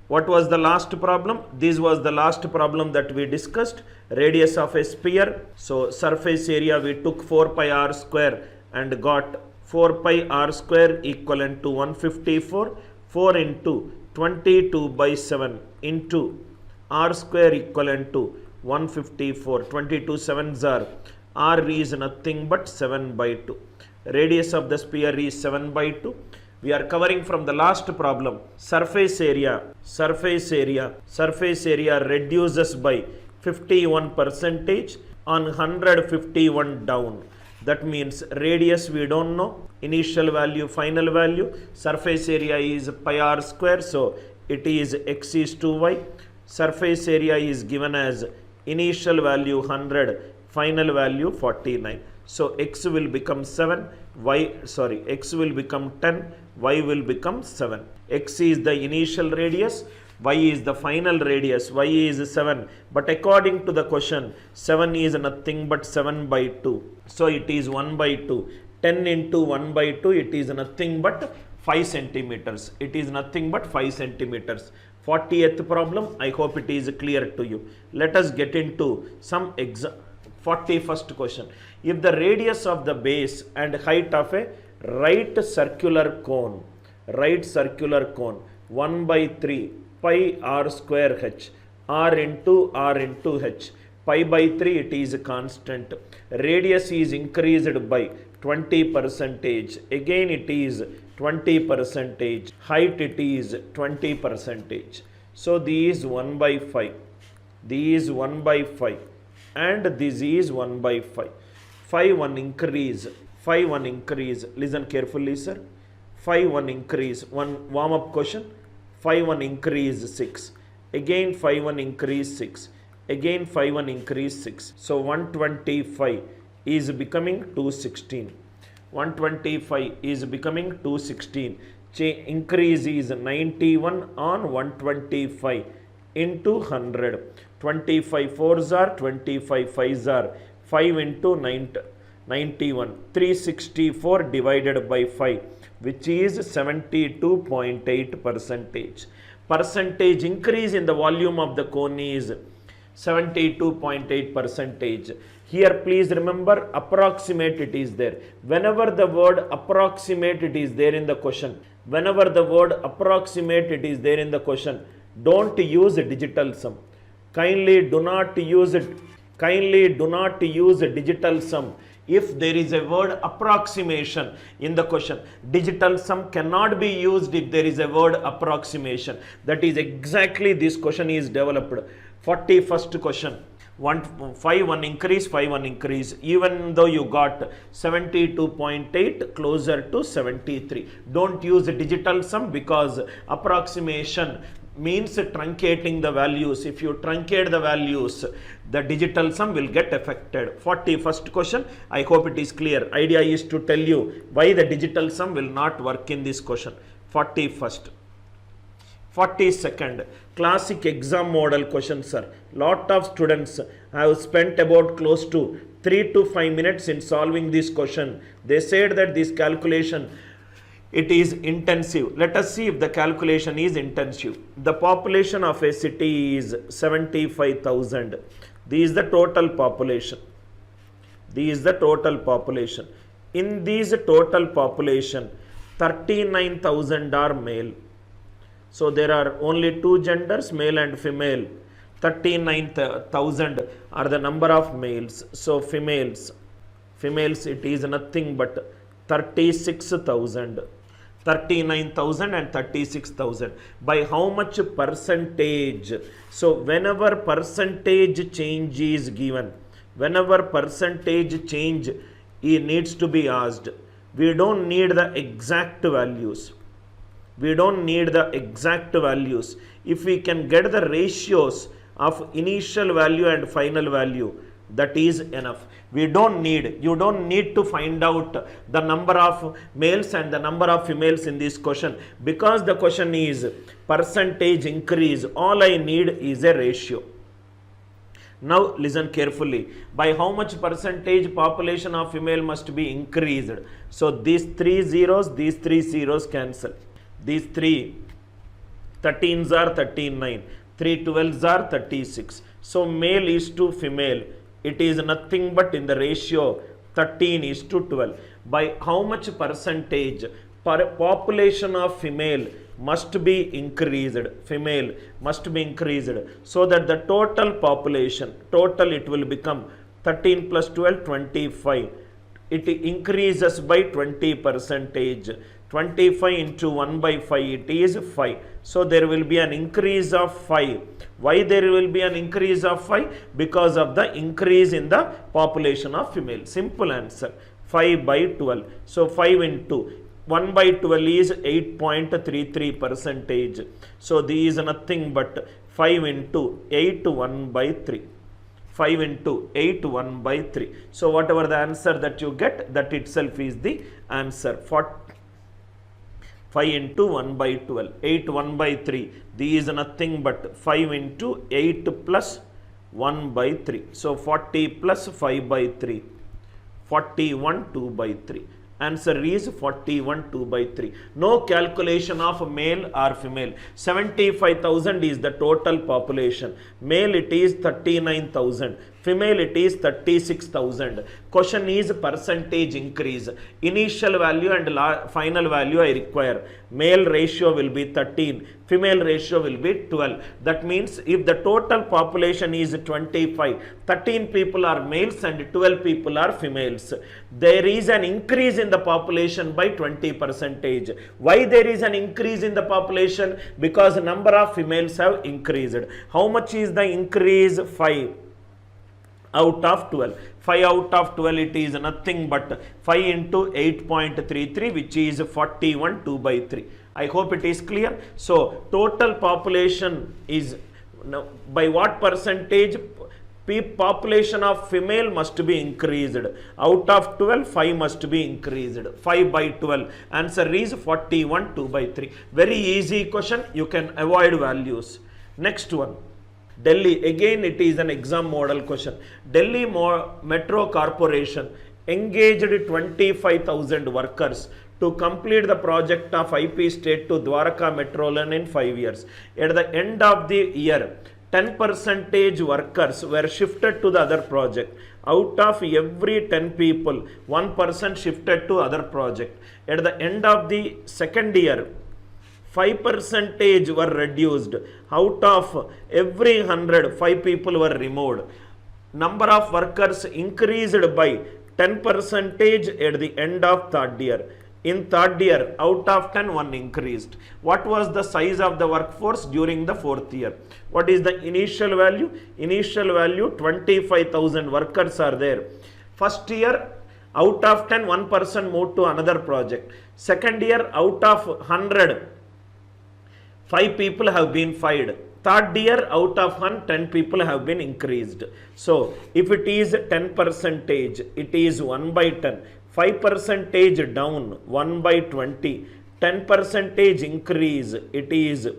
What was the last problem? This was the last problem that we discussed. Radius of a sphere. So surface area we took 4 pi r square and got 4 pi r square equivalent to 154. 4 into 22 by 7 into r square equivalent to 154. 22 sevens are, r is nothing but 7 by 2. Radius of the sphere is 7 by 2. We are covering from the last problem. Surface area reduces by 51% on 151 down. That means radius we don't know, initial value, final value. Surface area is pi r square, so it is x is 2y. Surface area is given as initial value 100, final value 49. So x will become 7, x will become 10, y will become 7. X is the initial radius, y is the final radius, y is 7. But according to the question, 7 is nothing but 7 by 2. So it is 1 by 2. 10 into 1 by 2, it is nothing but 5 centimeters. It is nothing but 5 centimeters. 40th problem, I hope it is clear to you. Let us get into some 41st question. If the radius of the base and height of a right circular cone 1 by 3 pi r square h, r into h, pi by 3 it is constant, radius is increased by 20%, again it is 20%, height it is 20%. So this is 1 by 5, this is 1 by 5 and this is 1 by 5. 5 1 increase, listen carefully sir. 5 1 increase, one warm up question. 5 1 increase 6, again 5 1 increase 6, again 5 1 increase 6. So 125 is becoming 216. 125 is becoming 216. Increase is 91 on 125 into 100. 25 4s are 25 5s are 5 into 91. 364 divided by 5, which is 72.8%. Percentage increase in the volume of the cone is 72.8%. Here please remember, approximate it is there. Whenever the word approximate it is there in the question, don't use digital sum. Kindly do not use digital sum if there is a word approximation in the question. Digital sum cannot be used if there is a word approximation. That is exactly this question is developed. 41st question. 5 1 increase, 5 1 increase, even though you got 72.8 closer to 73. Don't use digital sum because approximation means truncating the values. If you truncate the values, the digital sum will get affected. 41st question, I hope it is clear. Idea is to tell you why the digital sum will not work in this question. 41st. 42nd, classic exam model question sir. Lot of students have spent about close to 3 to 5 minutes in solving this question. They said that this calculation, it is intensive. Let us see if the calculation is intensive. The population of a city is 75,000. This is the total population. In this total population, 39,000 are male. So there are only two genders, male and female. 39,000 are the number of males. So females it is nothing but 36,000. 39,000 and 36,000. By how much percentage? So whenever percentage change is given, it needs to be asked. We don't need the exact values. If we can get the ratios of initial value and final value, that is enough. You don't need to find out the number of males and the number of females in this question, because the question is percentage increase. All I need is a ratio. Now listen carefully. By how much percentage population of female must be increased? So these three zeros cancel. These three 13s are 39, 3 12s are 36. So male is to female, it is nothing but in the ratio 13 is to 12. By how much percentage population of female must be increased, female must be increased, so that the total population, total it will become 13 plus 12, 25. It increases by 20 percentage. 25 into 1 by 5, it is 5. So there will be an increase of 5. Why there will be an increase of 5? Because of the increase in the population of female. Simple answer. 5 by 12. So 5 into 1 by 12 is 8.33 percentage. So this is nothing but 5 into 8, 1 by 3. 5 into 8, 1 by 3. So whatever the answer that you get, that itself is the answer. 5 into 1 by 12, 8, 1 by 3. This is nothing but 5 into 8 plus 1 by 3. So 40 plus 5 by 3, 41, 2 by 3. Answer is 41, 2 by 3. No calculation of male or female. 75,000 is the total population. Male it is 39,000. Female it is 36,000. Question is percentage increase. Initial value and final value I require. Male ratio will be 13. Female ratio will be 12. That means if the total population is 25, 13 people are males and 12 people are females. There is an increase in the population by 20 percentage. Why there is an increase in the population? Because number of females have increased. How much is the increase? 5 out of 12. 5 out of 12, it is nothing but 5 into 8.33, which is 41, 2 by 3. I hope it is clear. So total population is, by what percentage? Population of female must be increased. Out of 12, 5 must be increased. 5 by 12. Answer is 41, 2 by 3. Very easy question. You can avoid values. Next one. Delhi, again it is an exam model question. Delhi Metro Corporation engaged 25,000 workers to complete the project of IP State to Dwarka Metro Line in 5 years. At the end of the year, 10% workers were shifted to the other project. Out of every 10 people, 1% shifted to other project. At the end of the second year, 5% were reduced. Out of every 100, 5 people were removed. Number of workers increased by 10% at the end of third year. In third year, out of 10, 1 increased. What was the size of the workforce during the fourth year? What is the initial value? Initial value 25,000 workers are there. First year, out of 10, 1% moved to another project. Second year, out of 100, 5 people have been fired. Third year, out of 100, 10 people have been increased. So if it is 10%, it is 1 by 10. 5% down, 1 by 20. 10% increase, it is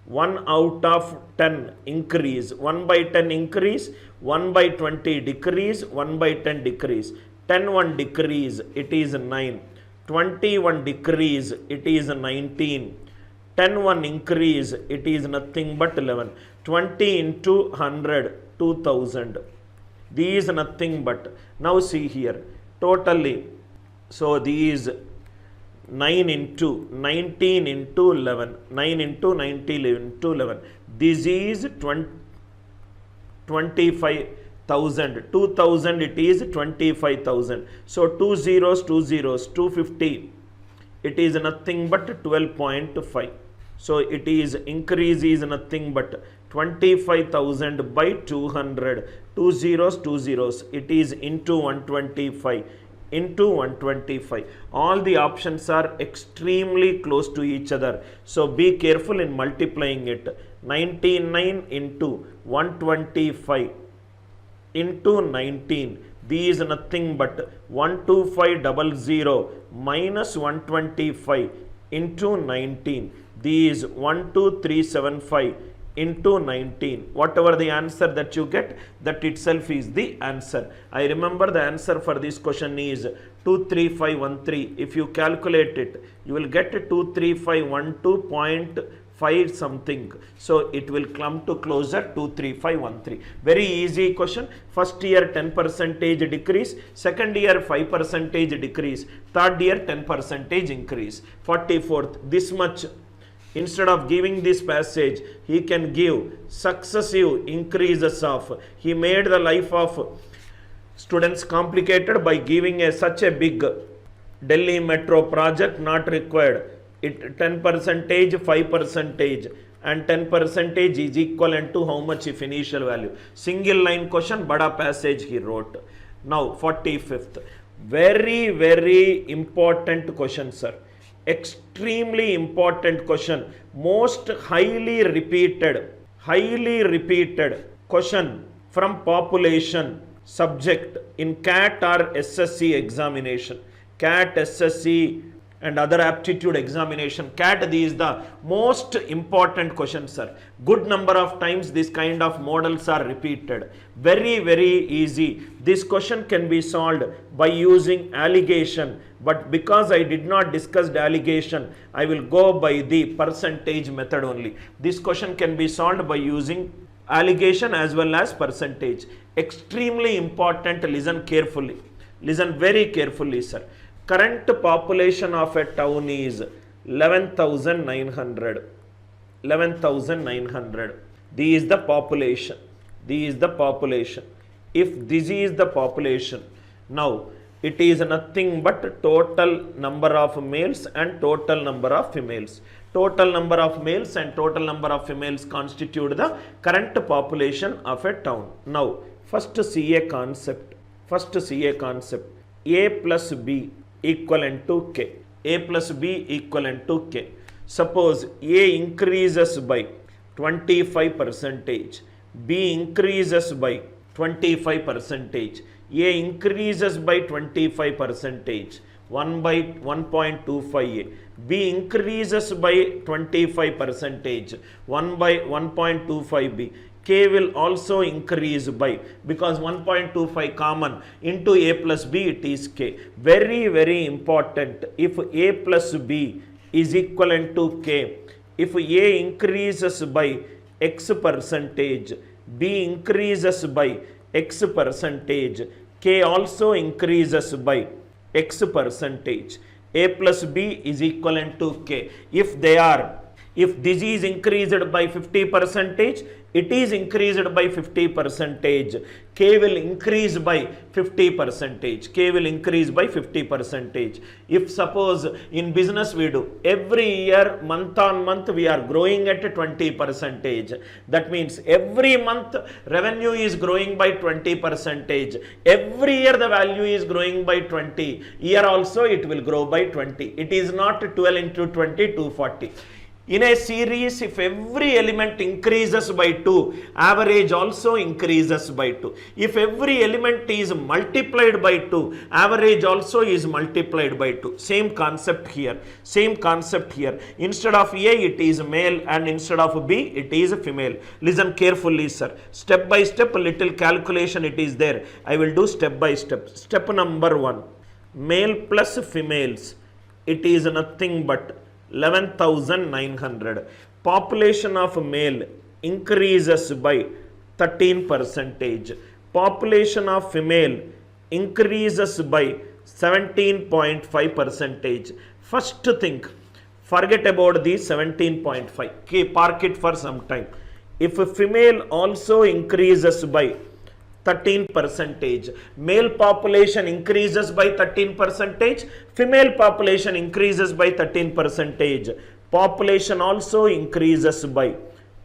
1 out of 10 increase. 1 by 10 increase, 1 by 20 decrease, 1 by 10 decrease. 10 1 decrease, it is 9. 21 decrease, it is 19. 10 1 increase, it is nothing but 11. 20 into 100, 2000. These nothing but. Now see here. Totally, so these 9 into 19 into 11, 9 into 90 into 11. This is 25,000. 2,000 it is 25,000. So 2 zeros, 2 zeros, 250. It is nothing but 12.5. So it is increase is nothing but 25,000 by 200. 2 zeros, 2 zeros. It is into 125. Into 125. All the options are extremely close to each other. So be careful in multiplying it. 99 into 125 into 19. These is nothing but 12500 minus 125 into 19. These 12375 into 19. Whatever the answer that you get, that itself is the answer. I remember the answer for this question is 23513. If you calculate it, you will get 23512.5 5 something. So it will come to closer 23513. Very easy question. First year 10% decrease, second year 5% decrease, third year 10% increase. 44th, this much. Instead of giving this passage, he can give successive increases of. He made the life of students complicated by giving such a big Delhi metro project not required. It 10%, 5%, and 10% is equivalent to how much if initial value. Single line question, bada passage he wrote. Now 45th, very very important question, sir. Extremely important question, most highly repeated question from population subject in CAT or SSC examination. CAT, SSC and other aptitude examination. CAT, this is the most important question, sir. Good number of times this kind of models are repeated. Very very easy. This question can be solved by using allegation, but because I did not discuss the allegation, I will go by the percentage method only. This question can be solved by using allegation as well as percentage. Extremely important, listen carefully. Listen very carefully, sir. Current population of a town is 11,900. 11,900. This is the population. This is the population. If this is the population, now it is nothing but total number of males and total number of females. Total number of males and total number of females constitute the current population of a town. Now, first see a concept. First see a concept. A plus B equivalent to K. A plus B equivalent to K. Suppose A increases by 25%, B increases by 25%, A increases by 25%, 1 by 1.25A, B increases by 25%, 1 by 1.25B, K will also increase by, because 1.25 common into A plus B, it is K. Very very important. If A plus B is equivalent to K, if A increases by X percentage, B increases by X percentage, K also increases by X percentage, A plus B is equivalent to K. If they are, if this is increased by 50%, it is increased by 50%, K will increase by 50%, K will increase by 50%. If suppose in business we do, every year month on month we are growing at 20%, that means every month revenue is growing by 20%, every year the value is growing by 20, year also it will grow by 20, it is not 12 into 20, 240. In a series, if every element increases by 2, average also increases by 2. If every element is multiplied by 2, average also is multiplied by 2. Same concept here. Same concept here. Instead of A, it is male, and instead of B, it is female. Listen carefully, sir. Step by step, little calculation it is there. I will do step by step. Step number 1. Male plus females. It is nothing but 11,900. Population of male increases by 13%. Population of female increases by 17.5%. First thing, forget about the 17.5. Okay, park it for some time. If a female also increases by 13%, male population increases by 13%, female population increases by 13%, population also increases by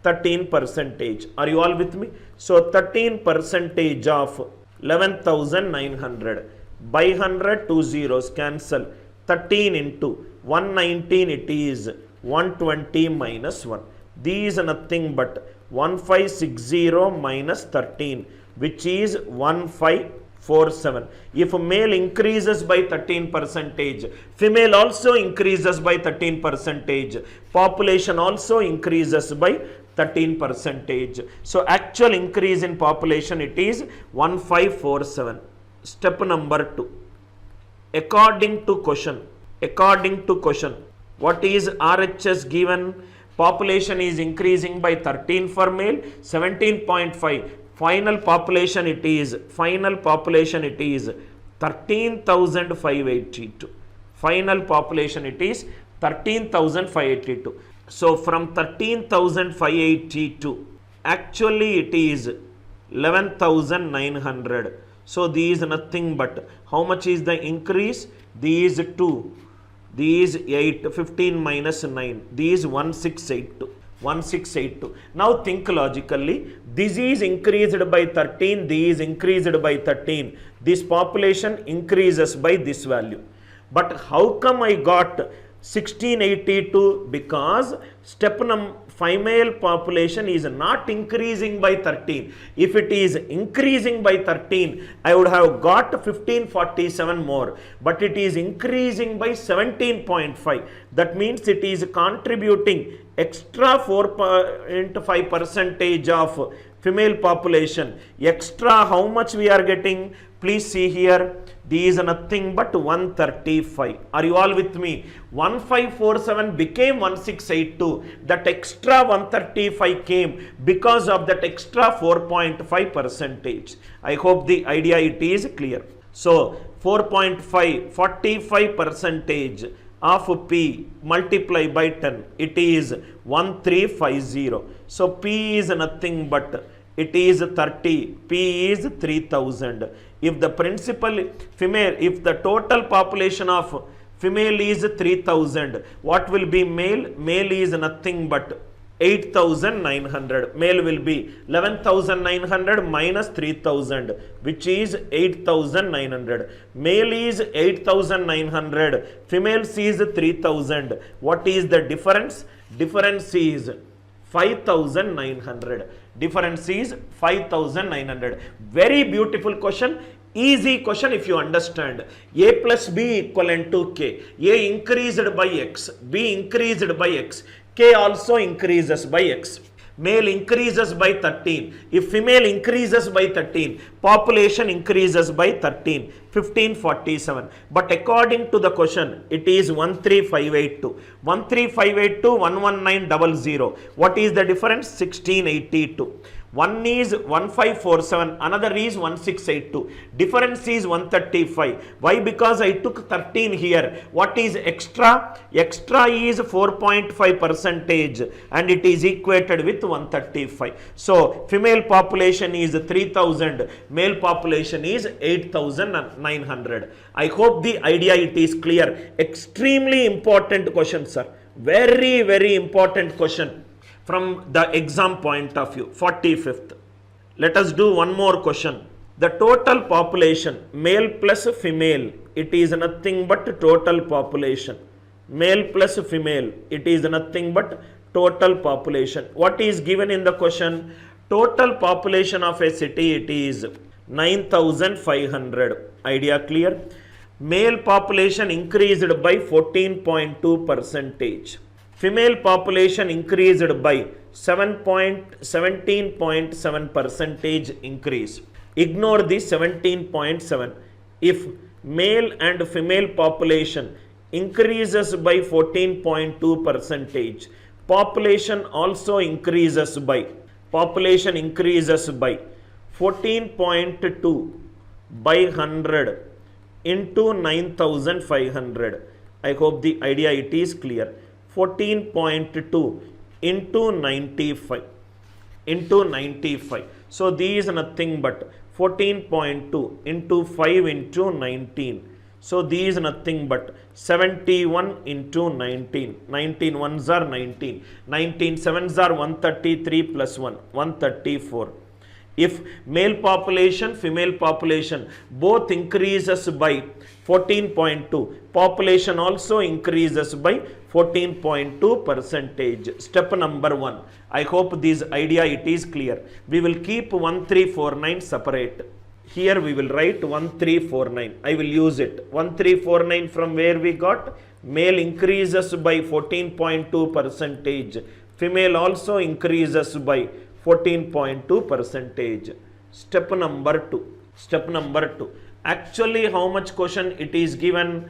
13%. Are you all with me? So 13% of 11,900 by 100, 2 zeros cancel, 13 into 119, it is 120 minus 1. These are nothing but 1560 minus 13, which is 1547. If male increases by 13%, female also increases by 13%, population also increases by 13%. So actual increase in population, it is 1547. Step number 2. According to question, what is RHS given? Population is increasing by 13 for male, 17.5. Final population it is 13,582. Final population it is 13,582. So from 13,582, actually it is 11,900. So these nothing but, how much is the increase? These 2, these 8, 15 minus 9, these 1682. 1682. Now think logically, this is increased by 13, this is increased by 13. This population increases by this value. But how come I got 1682? Because female population is not increasing by 13. If it is increasing by 13, I would have got 1547 more. But it is increasing by 17.5. That means it is contributing extra 4.5 percentage of female population. Extra how much we are getting? Please see here. These are nothing but 135. Are you all with me? 1547 became 1682. That extra 135 came because of that extra 4.5 percentage. I hope the idea it is clear. So 4.5, 45 percentage of P multiply by 10, it is 1350. So P is nothing but, it is 30, P is 3000. If the principal female, if the total population of female is 3000, what will be male? Male is nothing but 8,900. Male will be 11,900 minus 3,000, which is 8,900. Male is 8,900. Female is 3,000. What is the difference? Difference is 5,900. Difference is 5,900. Very beautiful question. Easy question if you understand. A plus B equivalent to K. A increased by X. B increased by X. K also increases by X. Male increases by 13. If female increases by 13, population increases by 13. 1547. But according to the question, it is 13582. 13582, 11900. What is the difference? 1682. One is 1547, another is 1682. Difference is 135. Why? Because I took 13 here. What is extra? Extra is 4.5 percentage and it is equated with 135. So female population is 3000, male population is 8900. I hope the idea it is clear. Extremely important question, sir. Very, very important question from the exam point of view. 45th. Let us do one more question. The total population, male plus female, it is nothing but total population. Male plus female, it is nothing but total population. What is given in the question? Total population of a city, it is 9,500. Idea clear? Male population increased by 14.2 percentage. Female population increased by 17.7 percentage increase. Ignore the 17.7. If male and female population increases by 14.2 percentage, population also increases by 14.2 by 100 into 9,500. I hope the idea it is clear. 14.2 into 95 into 95. So these are nothing but 14.2 into 5 into 19. So these are nothing but 71 into 19. 19 ones are 19. 19 sevens are 133 plus 1, 134. If male population, female population both increases by 14.2, population also increases by 14.2 percentage. Step number 1. I hope this idea it is clear. We will keep 1349 separate. Here we will write 1349. I will use it. 1349 from where we got? Male increases by 14.2 percentage. Female also increases by 14.2 percentage. Step number 2. Step number 2. Actually, how much question it is given?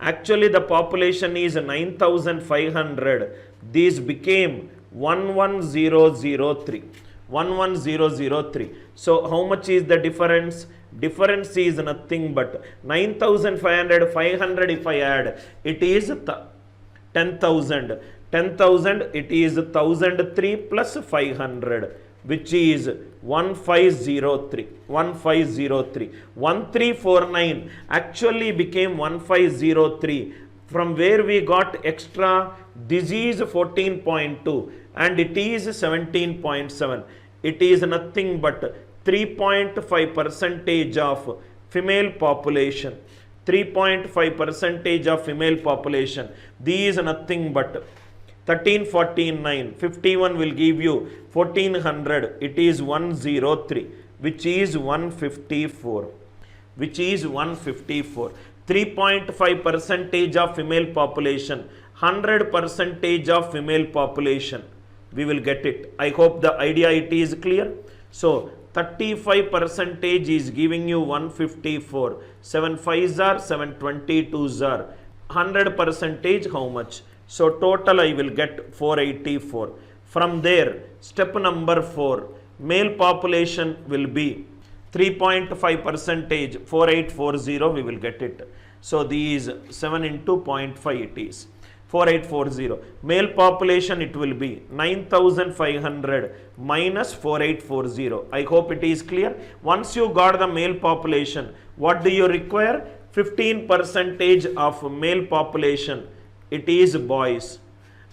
Actually the population is 9500. These became 11003. 11003. So how much is the difference? Difference is nothing but 9500, 500 if I add, it is 10,000. 10,000, it is 1003 plus 500, which is 1503. 1503. 1349 actually became 1503. From where we got extra, this is 14.2 and it is 17.7. It is nothing but 3.5 percentage of female population. 3.5 percentage of female population. These nothing but 1349. 51 will give you 1400. It is 103, which is 154. Which is 154. 3.5 percentage of female population. 100 percentage of female population. We will get it. I hope the idea it is clear. So 35 percentage is giving you 154. 7 5s are 722s are. 100 percentage how much? So total I will get 484. From there, step number 4, male population will be 3.5 percentage, 4840, we will get it. So these 7 into 0.5 it is 4840. Male population it will be 9500 minus 4840. I hope it is clear. Once you got the male population, what do you require? 15 percentage of male population, it is boys.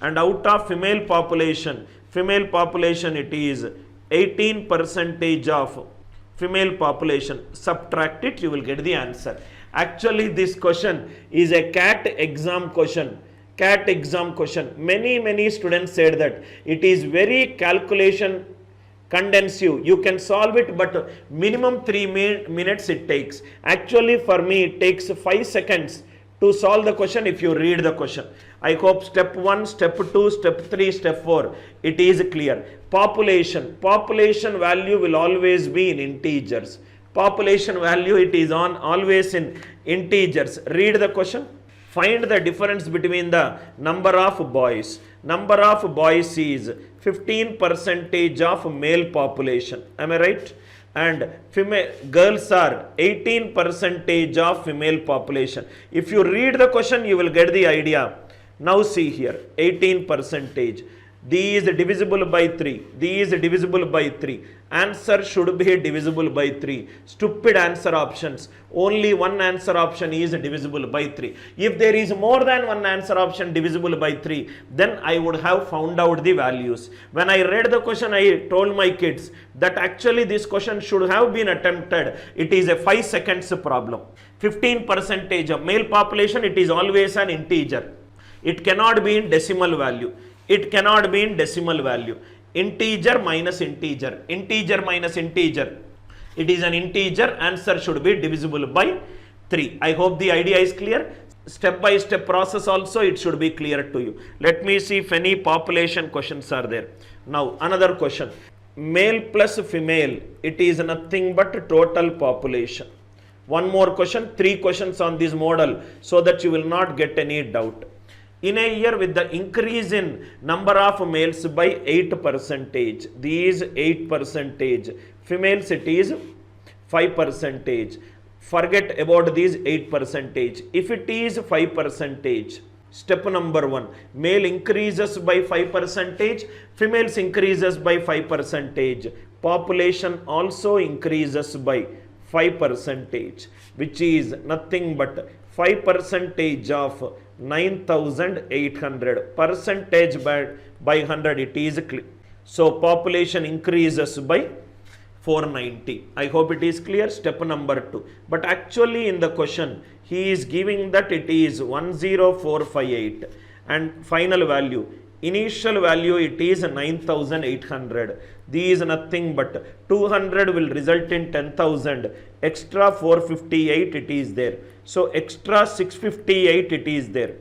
And out of female population it is 18 percentage of female population. Subtract it, you will get the answer. Actually this question is a CAT exam question. CAT exam question. Many students said that it is very calculation condensive. You can solve it, but minimum 3 minutes it takes. Actually for me it takes 5 seconds to solve the question if you read the question. I hope step 1, step 2, step 3, step 4, it is clear. Population value will always be in integers. Population value, it is on always in integers. Read the question. Find the difference between the number of boys. Number of boys is 15 percentage of male population. Am I right? And female girls are 18 percentage of female population. If you read the question, you will get the idea. Now see here, 18 percentage. These divisible by 3. These divisible by 3. Answer should be divisible by 3. Stupid answer options. Only one answer option is divisible by 3. If there is more than one answer option divisible by 3, then I would have found out the values. When I read the question, I told my kids that actually this question should have been attempted. It is a 5 seconds problem. 15 percentage of male population, it is always an integer. It cannot be in decimal value. It cannot be in decimal value. Integer minus integer. Integer minus integer. It is an integer. Answer should be divisible by 3. I hope the idea is clear. Step by step process also it should be clear to you. Let me see if any population questions are there. Now another question. Male plus female. It is nothing but total population. One more question. 3 questions on this model so that you will not get any doubt. In a year with the increase in number of males by 8 percentage, these 8 percentage, females it is 5 percentage. Forget about these 8 percentage. If it is 5 percentage, step number 1, male increases by 5 percentage, females increases by 5 percentage, population also increases by 5 percentage, which is nothing but 5 percentage of 9,800. Percentage by 100 it is clear. So population increases by 490. I hope it is clear. Step number 2. But actually in the question he is giving that it is 10458 and final value. Initial value it is 9,800. These nothing but 200 will result in 10,000. Extra 458 it is there. So extra 658 it is there.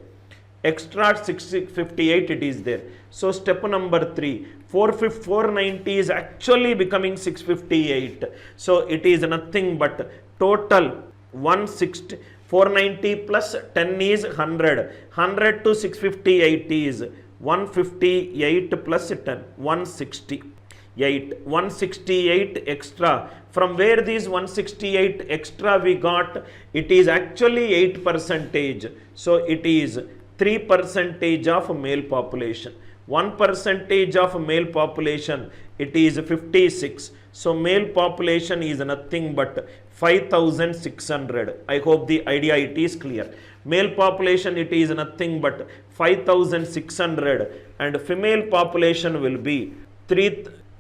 Extra 658 it is there. So step number 3. 490 is actually becoming 658. So it is nothing but total 160. 490 plus 10 is 100. 100 to 658 is 158 plus 10, 168. 168 extra. From where these 168 extra we got? It is actually 8%. So it is 3% of male population. 1% of male population, it is 56. So male population is nothing but 5,600. I hope the idea it is clear. Male population, it is nothing but 5,600, and female population will be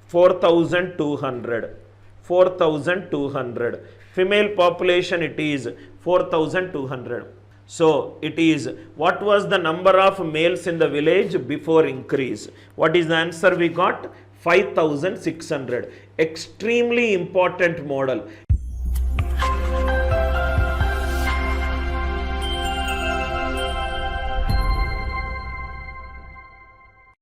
4,200. 4,200. Female population, it is 4,200. So it is, what was the number of males in the village before increase? What is the answer we got? 5,600. Extremely important model.